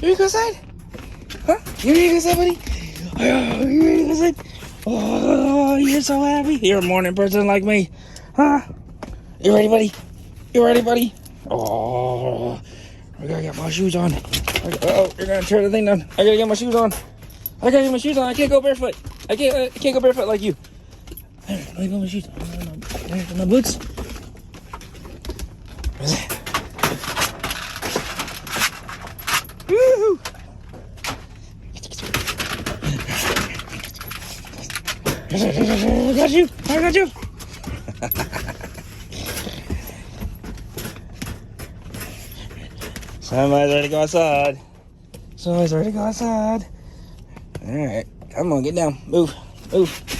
You ready to go outside? Huh? You ready to go outside, buddy? Oh, you ready to go outside? Oh, you're so happy. You're a morning person like me. Huh? You ready, buddy? You ready, buddy? Oh, I gotta get my shoes on. Oh, you're gonna tear the thing down. I gotta get my shoes on. I gotta get my shoes on. I can't go barefoot. I can't go barefoot like you. Let me go my shoes. My boots. Woohoo! I got you. I got you. Somebody's ready to go outside. Somebody's ready to go outside. All right, come on, get down. Move, move.